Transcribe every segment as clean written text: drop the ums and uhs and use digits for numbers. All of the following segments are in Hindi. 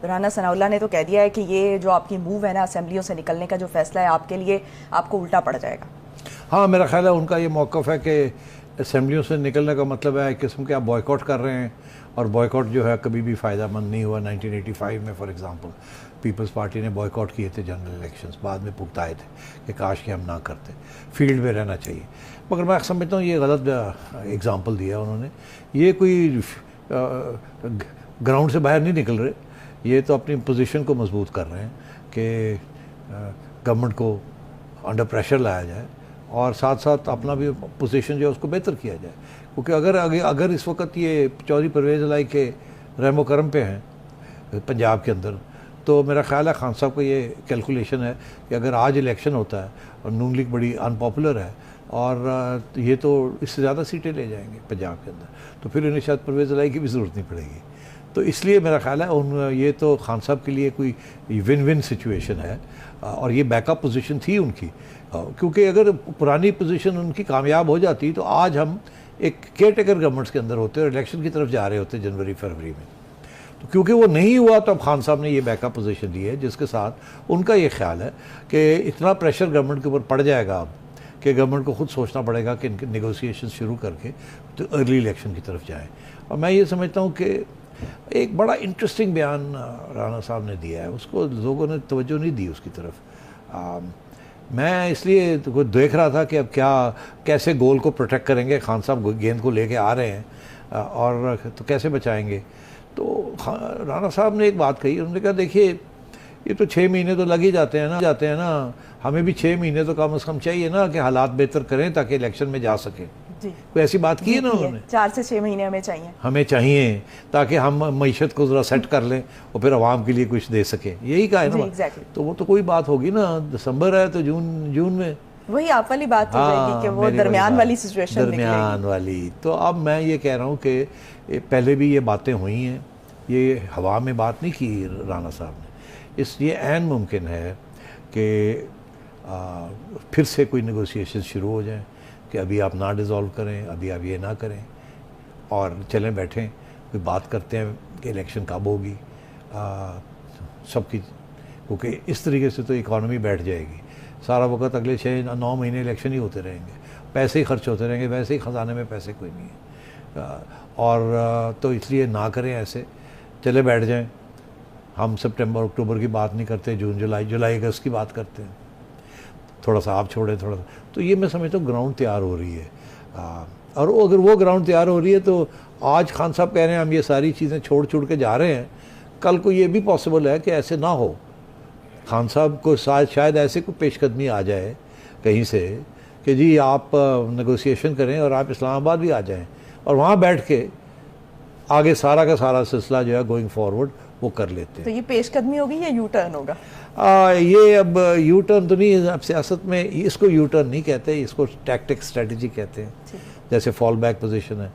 राना सनाउल्लाह ने तो कह दिया है कि ये जो आपकी मूव है ना असेंबलियों से निकलने का जो फैसला है आपके लिए आपको उल्टा पड़ जाएगा। हाँ, मेरा ख्याल है उनका ये मौक़िफ़ है कि असेंबलियों से निकलने का मतलब है एक किस्म के आप बॉयकॉट कर रहे हैं, और बॉयकॉट जो है कभी भी फ़ायदा मंद नहीं हुआ। 1985 में फॉर एग्ज़ाम्पल पीपल्स पार्टी ने बॉयकॉट किए थे जनरल इलेक्शंस, बाद में भुगताए थे कि काश कि हम ना करते, फील्ड में रहना चाहिए। मगर मैं समझता हूँ ये गलत एग्ज़ाम्पल दिया उन्होंने। ये कोई ग्राउंड से बाहर नहीं निकल रहे, ये तो अपनी पोजीशन को मजबूत कर रहे हैं कि गवर्नमेंट को अंडर प्रेशर लाया जाए और साथ साथ अपना भी पोजीशन जो है उसको बेहतर किया जाए। क्योंकि अगर इस वक्त ये चौधरी परवेज़ इलाही के रहमो करम पे हैं पंजाब के अंदर, तो मेरा ख्याल है खान साहब को ये कैलकुलेशन है कि अगर आज इलेक्शन होता है और नून लीग बड़ी अनपॉपुलर है और ये तो इससे ज़्यादा सीटें ले जाएंगे पंजाब के अंदर, तो फिर इन्हें शायद परवेज़ इलाही की भी ज़रूरत नहीं पड़ेगी। तो इसलिए मेरा ख्याल है ये तो खान साहब के लिए कोई विन विन सिचुएशन है और ये बैकअप पोजीशन थी उनकी, क्योंकि अगर पुरानी पोजीशन उनकी कामयाब हो जाती तो आज हम एक केयर टेकर गवर्नमेंट्स के अंदर होते और इलेक्शन की तरफ जा रहे होते जनवरी फरवरी में। तो क्योंकि वो नहीं हुआ तो अब खान साहब ने ये बैकअप पोजीशन दी है, जिसके साथ उनका ये ख्याल है कि इतना प्रेशर गवर्नमेंट के ऊपर पड़ जाएगा अब कि गवर्नमेंट को खुद सोचना पड़ेगा कि इनके नेगोशिएशन शुरू करके तो अर्ली इलेक्शन की तरफ जाएँ। और मैं ये समझता हूँ कि एक बड़ा इंटरेस्टिंग बयान राणा साहब ने दिया है, उसको लोगों ने तवज्जो नहीं दी उसकी तरफ। मैं इसलिए तो देख रहा था कि अब कैसे गोल को प्रोटेक्ट करेंगे। खान साहब गेंद को लेके आ रहे हैं और तो कैसे बचाएंगे। तो राणा साहब ने एक बात कही, उन्होंने कहा देखिए ये तो 6 महीने तो लग ही जाते हैं ना, हमें भी 6 महीने तो कम से कम चाहिए ना कि हालात बेहतर करें ताकि इलेक्शन में जा सकें। जी, कोई ऐसी बात की है ना उन्होंने, 4 से 6 महीने हमें चाहिए ताकि हम मईशत को ज़रा सेट कर लें और फिर आवाम के लिए कुछ दे सकें, यही कहा है ना। exactly. तो वो तो कोई बात होगी ना, दिसंबर है तो जून में वही आप वाली बात हो जाएगी कि वो दरमियान वाली सिचुएशन दरमियान वाली। तो अब मैं ये कह रहा हूँ कि पहले भी ये बातें हुई हैं, ये हवा में बात नहीं की राणा साहब ने। ये ऐन मुमकिन है कि फिर से कोई नेगोशिएशन शुरू हो जाए कि अभी आप ना डिज़ोल्व करें, अभी आप ये ना करें और चलें बैठें कोई बात करते हैं कि इलेक्शन कब होगी सबकी। क्योंकि इस तरीके से तो इकॉनमी बैठ जाएगी, सारा वक्त अगले 6-9 महीने इलेक्शन ही होते रहेंगे, पैसे ही खर्च होते रहेंगे, वैसे ही ख़जाने में पैसे कोई नहीं है। और तो इसलिए ना करें, ऐसे चले बैठ जाएं। हम सितंबर अक्टूबर की बात नहीं करते, जून जुलाई अगस्त की बात करते हैं। थोड़ा सा आप छोड़ें, थोड़ा सा। तो ये मैं समझता हूँ ग्राउंड तैयार हो रही है। और अगर वो ग्राउंड तैयार हो रही है तो आज खान साहब कह रहे हैं हम ये सारी चीज़ें छोड़ के जा रहे हैं, कल को ये भी पॉसिबल है कि ऐसे ना हो। खान साहब को शायद ऐसे कोई पेशकदमी आ जाए कहीं से कि जी आप नेगोशिएशन करें और आप इस्लामाबाद भी आ जाएं और वहाँ बैठ के आगे सारा का सारा सिलसिला जो है गोइंग फॉरवर्ड वो कर लेते हैं। तो ये पेशकदमी होगी या यू टर्न होगा? ये अब यू टर्न तो नहीं, अब सियासत में इसको यू टर्न नहीं कहते, इसको टैक्टिक स्ट्रेटजी कहते हैं। जैसे फॉल बैक पोजीशन है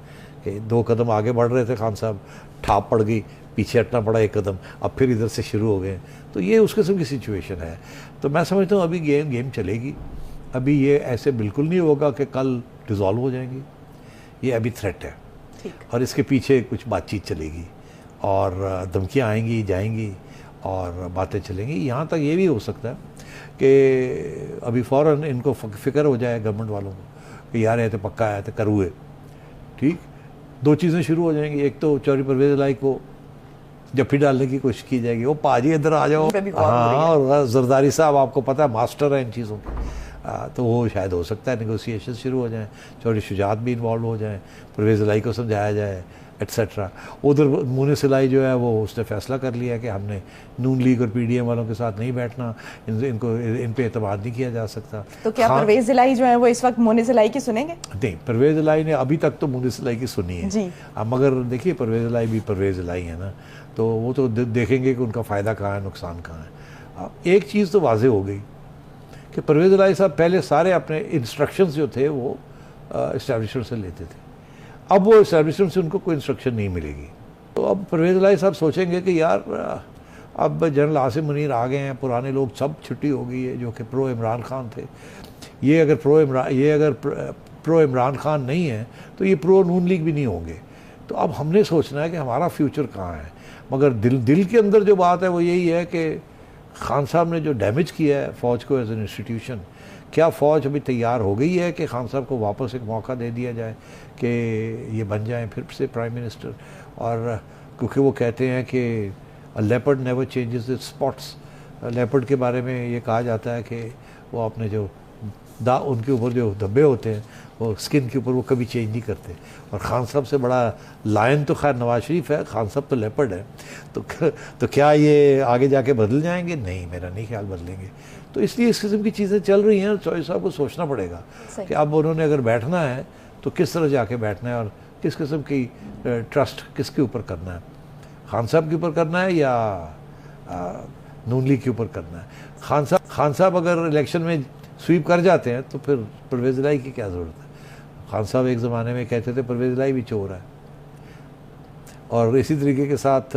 कि 2 कदम आगे बढ़ रहे थे खान साहब, ठाप पड़ गई, पीछे हटना पड़ा 1 कदम, अब फिर इधर से शुरू हो गए। तो ये उस किस्म की सिचुएशन है। तो मैं समझता हूँ अभी गेम चलेगी। अभी ये ऐसे बिल्कुल नहीं होगा कि कल डिज़ोल्व हो जाएंगी, ये अभी थ्रेट है और इसके पीछे कुछ बातचीत चलेगी और धमकियाँ आएंगी जाएंगी और बातें चलेंगी। यहाँ तक ये भी हो सकता है कि अभी फ़ौरन इनको फ़िक्र हो जाए गवर्नमेंट वालों को कि यार ये तो पक्का है तो करूए, ठीक। 2 चीज़ें शुरू हो जाएंगी, एक तो चौधरी परवेज़ इलाही को जफ्फी डालने की कोशिश की जाएगी, वो पाजी इधर आ जाओ। हाँ, और जरदारी साहब आपको पता है मास्टर है इन चीज़ों के, तो वो शायद हो सकता है नेगोशिएशन शुरू हो जाए, चौधरी शुजात भी इन्वॉल्व हो जाए, परवेज़ इलाही को समझाया जाए एट्सेट्रा। उधर मुनीस इलाही जो है वो उसने फैसला कर लिया कि हमने नून लीग और पीडीएम वालों के साथ नहीं बैठना, इन पे एतमाद नहीं किया जा सकता। तो क्या परवेज़ इलाही जो है वो इस वक्त मुनीस इलाही की सुनेंगे? नहीं, परवेज़ इलाही ने अभी तक तो मुनीस इलाही की सुनी है जी। मगर देखिए परवेज़ इलाही भी परवेज़ इलाही है ना, तो वो तो देखेंगे कि उनका फ़ायदा कहाँ है, नुकसान कहाँ है। एक चीज़ तो वाज़ेह हो गई कि परवेज़ इलाही साहब पहले सारे अपने इंस्ट्रक्शंस जो थे वो इस्टेब्लिशमेंट से लेते थे, अब वो इस्टेब्लिशमेंट से उनको कोई इंस्ट्रक्शन नहीं मिलेगी। तो अब परवेज़ इलाही साहब सोचेंगे कि यार अब जनरल आसिम मुनीर आ गए हैं, पुराने लोग सब छुट्टी हो गई है जो कि प्रो इमरान खान थे, ये अगर प्रो इमरान खान नहीं है तो ये प्रो नून लीग भी नहीं होंगे। तो अब हमने सोचना है कि हमारा फ्यूचर कहाँ है। मगर दिल के अंदर जो बात है वो यही है कि खान साहब ने जो डैमेज किया है फ़ौज को एज एन इंस्टीट्यूशन, क्या फ़ौज अभी तैयार हो गई है कि खान साहब को वापस एक मौका दे दिया जाए कि ये बन जाएं फिर से प्राइम मिनिस्टर? और क्योंकि वो कहते हैं कि leopard never changes it's spots, leopard के बारे में ये कहा जाता है कि वो अपने जो उनके ऊपर जो धब्बे होते हैं वो स्किन के ऊपर वो कभी चेंज नहीं करते। और खान साहब से बड़ा लायन तो खैर नवाज शरीफ है, खान साहब तो लेपर्ड है। तो क्या ये आगे जाके बदल जाएंगे? नहीं, मेरा नहीं ख्याल बदलेंगे। तो इसलिए इस किस्म की चीज़ें चल रही हैं। चौधरी साहब को सोचना पड़ेगा कि अब उन्होंने अगर बैठना है तो किस तरह जाके बैठना है और किस किस्म की ट्रस्ट किसके ऊपर करना है, खान साहब के ऊपर करना है या नून लीग के ऊपर करना है। खान साहब अगर इलेक्शन में स्वीप कर जाते हैं तो फिर परवेज़ इलाही की क्या ज़रूरत है? खान साहब एक ज़माने में कहते थे परवेज़ इलाही भी चोर है, और इसी तरीके के साथ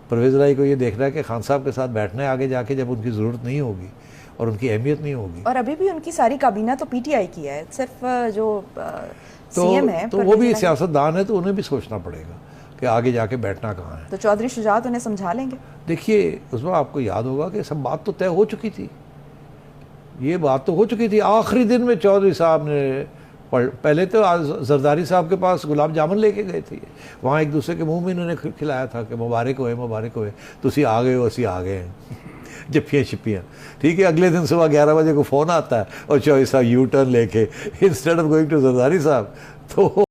परवेज़ इलाही को ये देखना है कि खान साहब के साथ बैठना है आगे जाके जब उनकी ज़रूरत नहीं होगी और उनकी अहमियत नहीं होगी। और अभी भी उनकी सारी काबीना तो पीटीआई की है, सिर्फ जो सीएम है तो वो भी सियासतदान है, तो उन्हें भी सोचना पड़ेगा कि आगे जाके बैठना कहाँ है। तो चौधरी शुजात उन्हें समझा लेंगे। देखिए, उसमें आपको याद होगा कि सब बात तो तय हो चुकी थी, ये बात तो हो चुकी थी। आखिरी दिन में चौधरी साहब ने पहले तो जरदारी साहब के पास गुलाब जामुन लेके गए थे, वहाँ एक दूसरे के मुंह में इन्होंने खिलाया था कि मुबारक होए मुबारक होए, तुसी आ गए हो असी आ गए हैं, जफ्फियाँ छिप्पियाँ। ठीक है, अगले दिन सुबह 11 बजे को फ़ोन आता है और चौधरी साहब यू टर्न लेके instead of going to Zardari साहब तो